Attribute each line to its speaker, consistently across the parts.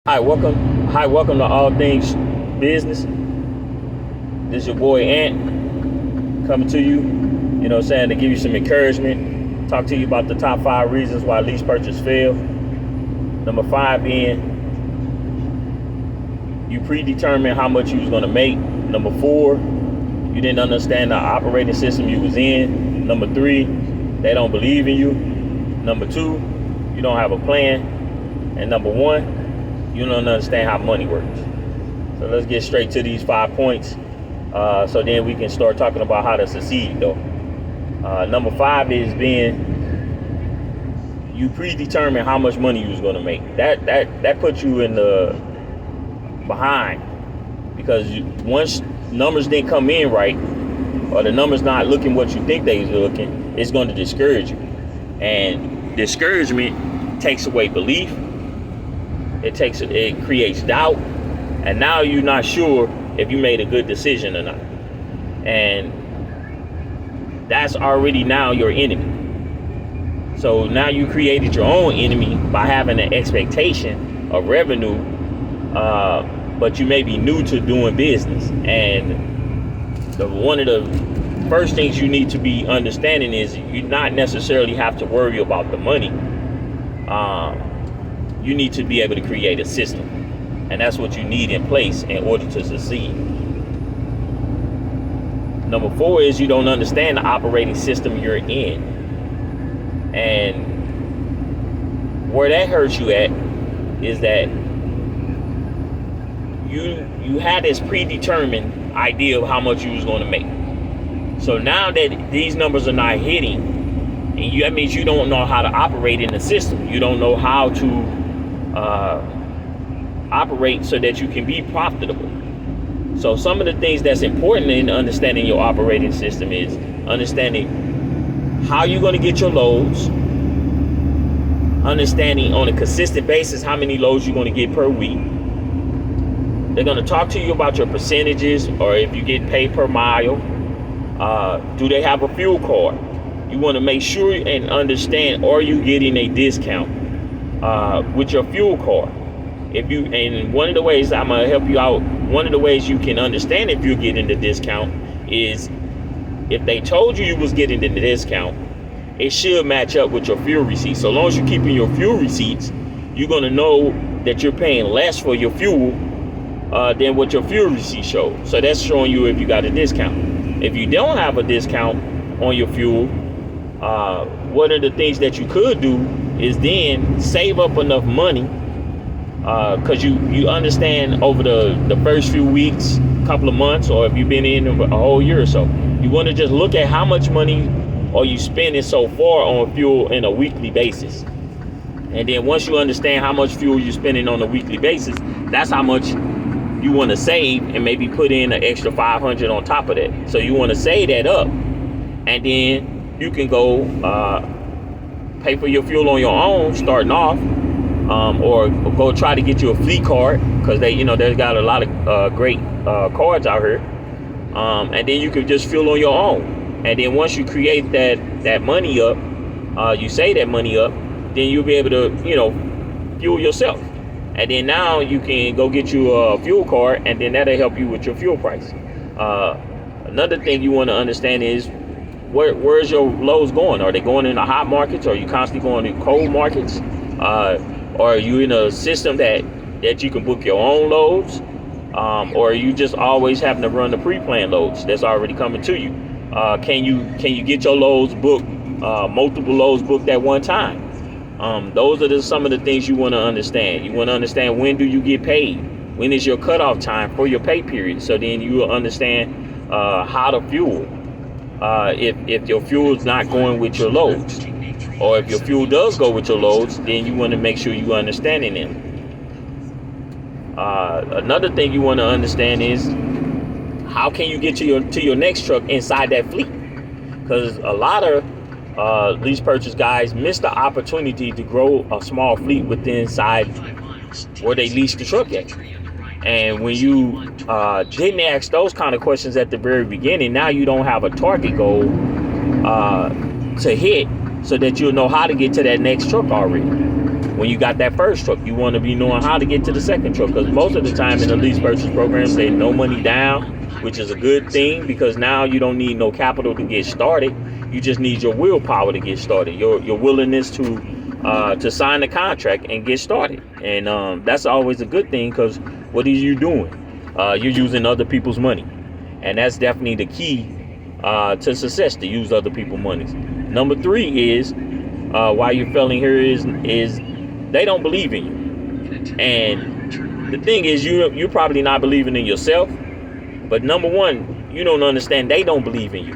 Speaker 1: Welcome to All Things Business. This is your boy Ant coming to you, to give you some encouragement, talk to you about the top 5 reasons why lease purchase fail. Number 5 being you predetermined how much you was gonna make. Number 4, you didn't understand the operating system you was in. Number 3, they don't believe in you. Number 2, you don't have a plan. And number 1, you don't understand how money works. So let's get straight to these 5 points, so then we can start talking about how to succeed though. Number 5 is being you predetermine how much money you was going to make. That puts you in the behind, because once numbers didn't come in right, or the numbers not looking what you think they was looking, it's going to discourage you. And discouragement takes away belief. It creates doubt, and now you're not sure if you made a good decision or not. And that's already now your enemy. So now you created your own enemy by having an expectation of revenue, but you may be new to doing business. And one of the first things you need to be understanding is you not necessarily have to worry about the money. You need to be able to create a system, and that's what you need in place in order to succeed. Number 4 is you don't understand the operating system you're in, and where that hurts you at is that you had this predetermined idea of how much you was going to make. So now that these numbers are not hitting, and that means you don't know how to operate in the system. You don't know how to operate so that you can be profitable. So some of the things that's important in understanding your operating system is understanding how you're going to get your loads, understanding on a consistent basis how many loads you're going to get per week. They're going to talk to you about your percentages, or if you get paid per mile. Do they have a fuel card? You want to make sure and understand, are you getting a discount with your fuel card? And one of the ways I'm gonna help you out, one of the ways you can understand if you're getting the discount is if they told you was getting the discount, it should match up with your fuel receipts. So long as you're keeping your fuel receipts, you're gonna know that you're paying less for your fuel than what your fuel receipt shows. So that's showing you if you got a discount. If you don't have a discount on your fuel, one of the things that you could do is then save up enough money, because you understand over the first few weeks, couple of months, or if you've been in a whole year or so, you want to just look at how much money are you spending so far on fuel in a weekly basis. And then once you understand how much fuel you're spending on a weekly basis, that's how much you want to save, and maybe put in an extra 500 on top of that. So you want to save that up, and then you can go pay for your fuel on your own starting off, or go try to get you a fleet card, because they've got a lot of great cards out here, and then you can just fuel on your own. And then once you create that money up, you save that money up, then you'll be able to fuel yourself. And then now you can go get you a fuel card, and then that'll help you with your fuel price. Another thing you want to understand is where's your loads going? Are they going in the hot markets? Or are you constantly going in cold markets? Or are you in a system that you can book your own loads? Or are you just always having to run the pre-planned loads that's already coming to you? Can you get your loads booked, multiple loads booked at one time? Those are some of the things you want to understand. You want to understand, when do you get paid? When is your cutoff time for your pay period? So then you will understand how to fuel. If your fuel is not going with your loads, or if your fuel does go with your loads, then you want to make sure you are understanding them. Another thing you want to understand is how can you get to your next truck inside that fleet? Because a lot of lease purchase guys miss the opportunity to grow a small fleet within inside where they lease the truck at. And when you didn't ask those kind of questions at the very beginning, now you don't have a target goal to hit, so that you'll know how to get to that next truck already. when you got that first truck. You want to be knowing how to get to the second truck, because most of the time in the lease purchase program, they no money down, which is a good thing, because now you don't need no capital to get started. You just need your willpower to get started, your willingness to sign the contract and get started. And that's always a good thing, because what are you doing? You're using other people's money, and that's definitely the key to success, to use other people's money. Number 3 is why you're failing here is they don't believe in you. And the thing is, you're probably not believing in yourself. But number 1, you don't understand they don't believe in you,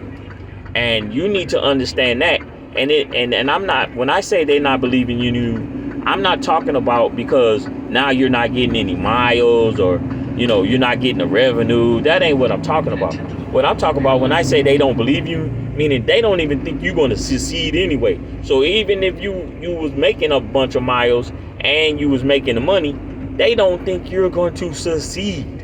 Speaker 1: and you need to understand that. And I'm not, when I say they're not believing in you, I'm not talking about because now you're not getting any miles, or you're not getting the revenue. That ain't what I'm talking about. What I'm talking about when I say they don't believe you, meaning they don't even think you're going to succeed anyway. So even if you was making a bunch of miles and you was making the money, they don't think you're going to succeed.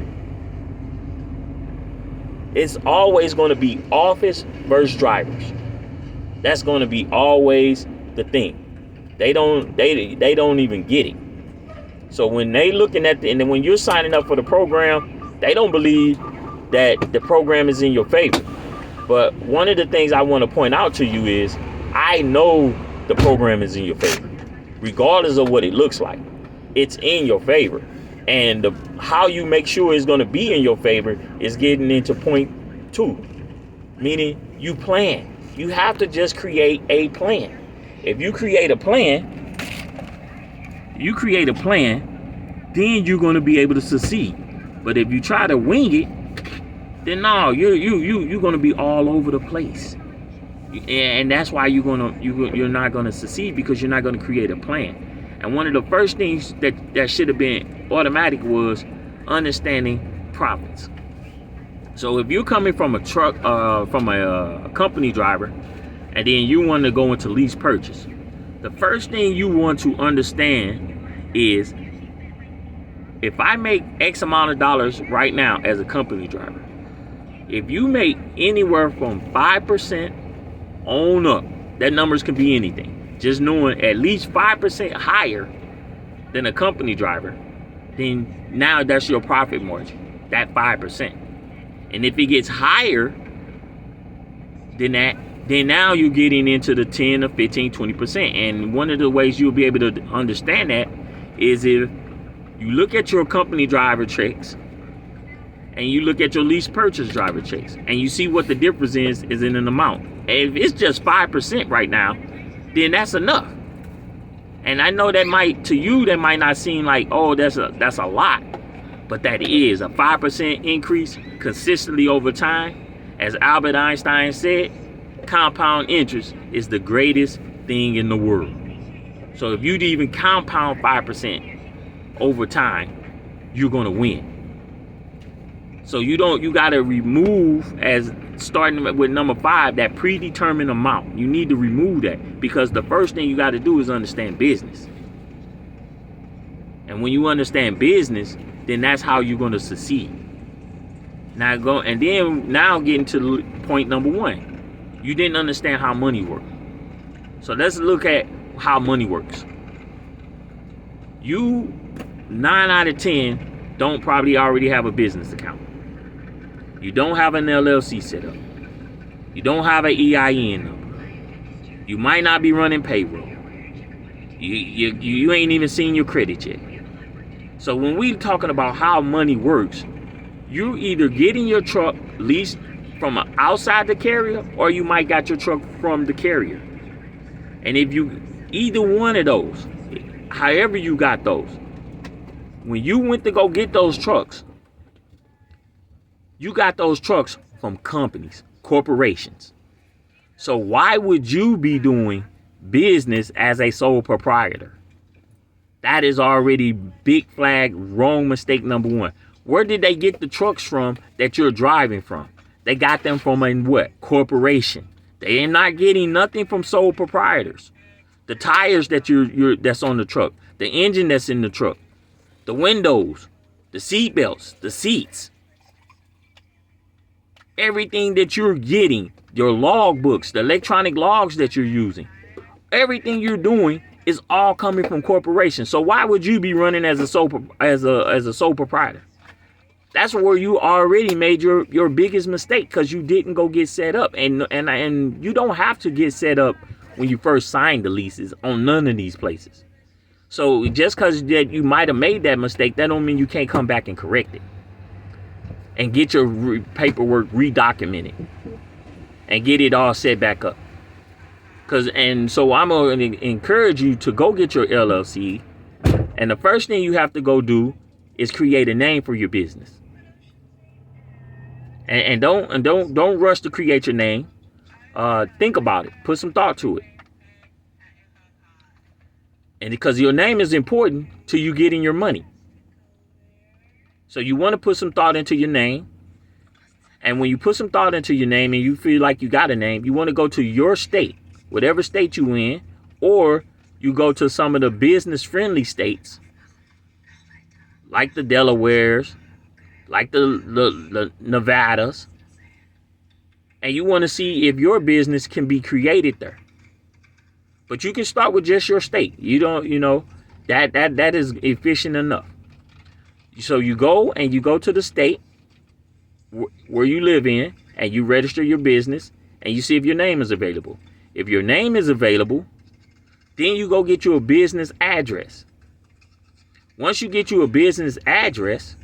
Speaker 1: It's always going to be office versus drivers. That's going to be always the thing. They don't even get it. So when they looking at and then when you're signing up for the program, they don't believe that the program is in your favor. But one of the things I want to point out to you is, I know the program is in your favor, regardless of what it looks like. It's in your favor. And how you make sure it's going to be in your favor is getting into point 2, meaning you plan. You have to just create a plan. If you create a plan, then you're going to be able to succeed. But if you try to wing it, then no, you're going to be all over the place. And that's why you're not going to succeed, because you're not going to create a plan. And one of the first things that should have been automatic was understanding profits. So if you're coming from a truck, from a company driver, and then you want to go into lease purchase, the first thing you want to understand is, if I make X amount of dollars right now as a company driver, if you make anywhere from 5% on up, that numbers can be anything. Just knowing at least 5% higher than a company driver, then now that's your profit margin, that 5%. And if it gets higher than that, then now you're getting into the 10 or 15, 20%. And one of the ways you'll be able to understand that is if you look at your company driver checks and you look at your lease purchase driver checks, and you see what the difference is in an amount. If it's just 5% right now, then that's enough. And I know that to you, that might not seem like, oh, that's a lot, but that is a 5% increase consistently over time. As Albert Einstein said, compound interest is the greatest thing in the world. So if you'd even compound 5% over time, you're gonna win. So you got to remove, as starting with number 5, that predetermined amount. You need to remove that, because the first thing you got to do is understand business. And when you understand business, then that's how you're going to succeed. Now getting to point number 1. You didn't understand how money works. So let's look at how money works. You 9 out of 10 don't probably already have a business account. You don't have an LLC set up. You don't have an EIN number. You might not be running payroll. You ain't even seen your credit yet. So when we talking about how money works, you either getting your truck leased from outside the carrier, or you might got your truck from the carrier. And if you either one of those, however you got those, when you went to go get those trucks, you got those trucks from companies, corporations. So why would you be doing business as a sole proprietor? That is already big flag, wrong mistake number 1. Where did they get the trucks from that you're driving from? They got them from a what? Corporation. They are not getting nothing from sole proprietors. The tires that that's on the truck, the engine that's in the truck, the windows, the seat belts, the seats, everything that you're getting, your log books, the electronic logs that you're using, everything you're doing is all coming from corporations. So why would you be running as a sole proprietor? That's where you already made your biggest mistake, because you didn't go get set up. And you don't have to get set up when you first signed the leases on none of these places. So just because that you might have made that mistake, that don't mean you can't come back and correct it and get your paperwork redocumented and get it all set back up. So I'm going to encourage you to go get your LLC. And the first thing you have to go do is create a name for your business. And don't rush to create your name. Think about it. Put some thought to it. And because your name is important to you getting your money. So you want to put some thought into your name. And when you put some thought into your name and you feel like you got a name, you want to go to your state, whatever state you in, or you go to some of the business friendly states, like the Delawares, like the Nevadas, and you want to see if your business can be created there. But you can start with just your state. You don't, that is efficient enough. So you go to the state where you live in, and you register your business, and you see if your name is available. If your name is available, then you go get you a business address. Once you get you a business address,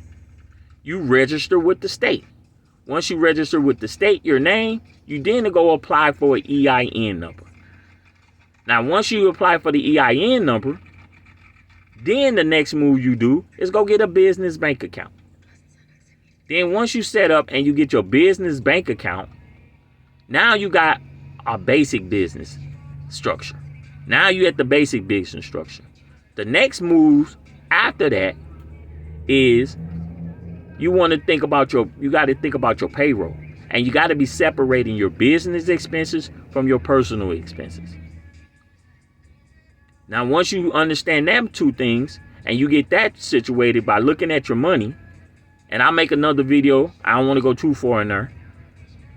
Speaker 1: you register with the state. Once you register with the state, your name, you then go apply for an EIN number. Now, once you apply for the EIN number, then the next move you do is go get a business bank account. Then once you set up and you get your business bank account, now you got a basic business structure. Now you at the basic business structure. The next moves after that is you got to think about your payroll, and you got to be separating your business expenses from your personal expenses. Now, once you understand them two things and you get that situated by looking at your money, and I'll make another video. I don't want to go too far in there,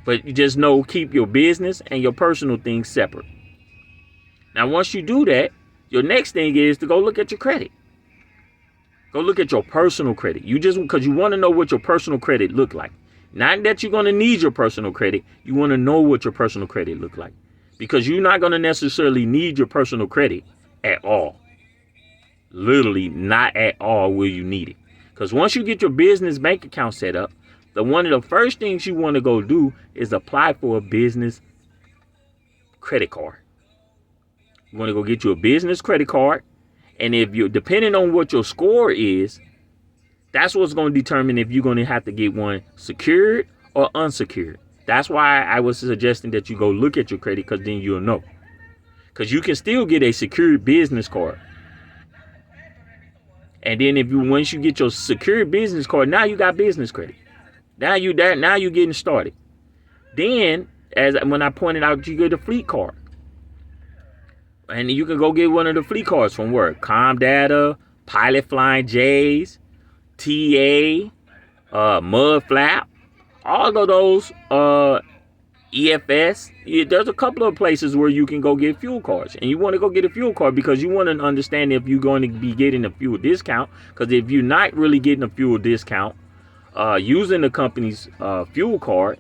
Speaker 1: but you just know, keep your business and your personal things separate. Now, once you do that, your next thing is to go look at your credit. Go look at your personal credit. Because you want to know what your personal credit look like. Not that you're going to need your personal credit. You want to know what your personal credit look like. Because you're not going to necessarily need your personal credit at all. Literally not at all will you need it. Because once you get your business bank account set up, one of the first things you want to go do is apply for a business credit card. You want to go get you a business credit card. And if you're depending on what your score is, that's what's going to determine if you're going to have to get one secured or unsecured. That's why I was suggesting that you go look at your credit, because then you'll know. Because you can still get a secured business card. And then once you get your secured business card, now you got business credit. Now you're getting started. Then, when I pointed out, you get a fleet card. And you can go get one of the fleet cards from where? Comdata, Pilot Flying J's, TA, Mudflap, all of those, EFS. There's a couple of places where you can go get fuel cards. And you want to go get a fuel card because you want to understand if you're going to be getting a fuel discount. Because if you're not really getting a fuel discount using the company's fuel card,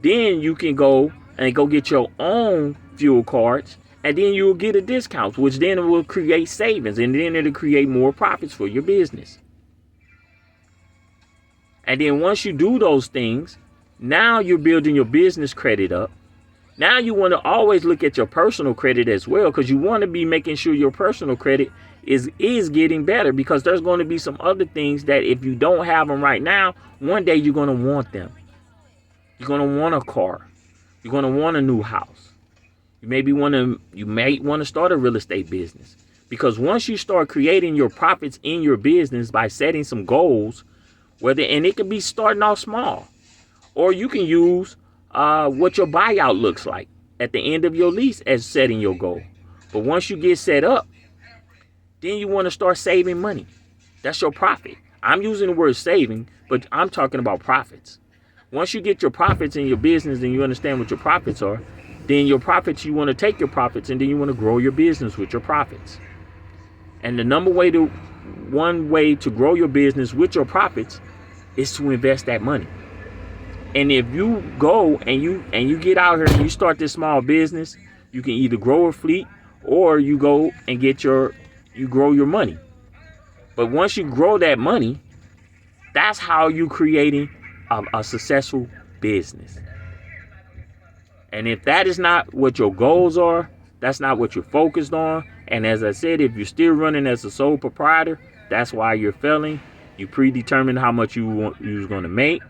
Speaker 1: then you can go get your own fuel cards. And then you'll get a discount, which then will create savings. And then it'll create more profits for your business. And then once you do those things, now you're building your business credit up. Now you want to always look at your personal credit as well, because you want to be making sure your personal credit is getting better, because there's going to be some other things that if you don't have them right now, one day you're going to want them. You're going to want a car. You're going to want a new house. You may want to start a real estate business, because once you start creating your profits in your business by setting some goals, and it could be starting off small, or you can use what your buyout looks like at the end of your lease as setting your goal. But once you get set up, then you want to start saving money. That's your profit. I'm using the word saving, but I'm talking about profits. Once you get your profits in your business and you understand what your profits are, then your profits, you want to take your profits and then you want to grow your business with your profits. And the one way to grow your business with your profits is to invest that money. And if you go and you get out here and you start this small business, you can either grow a fleet or you go and you grow your money. But once you grow that money, that's how you're creating a successful business. And if that is not what your goals are, that's not what you're focused on. And as I said, if you're still running as a sole proprietor, that's why you're failing. You predetermined how much you was going to make.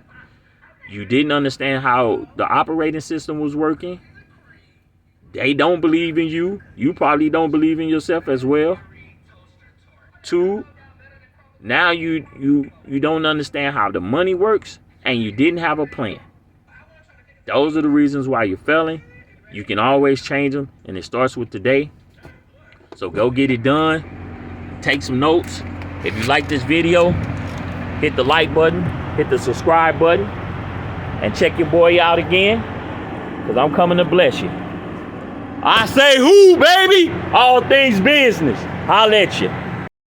Speaker 1: You didn't understand how the operating system was working. They don't believe in you. You probably don't believe in yourself as well. 2, now you don't understand how the money works and you didn't have a plan. Those are the reasons why you're failing. You can always change them, and it starts with today. So go get it done. Take some notes. If you like this video, hit the like button, hit the subscribe button, and check your boy out again, because I'm coming to bless you. I say who, baby? All things business. I'll let you.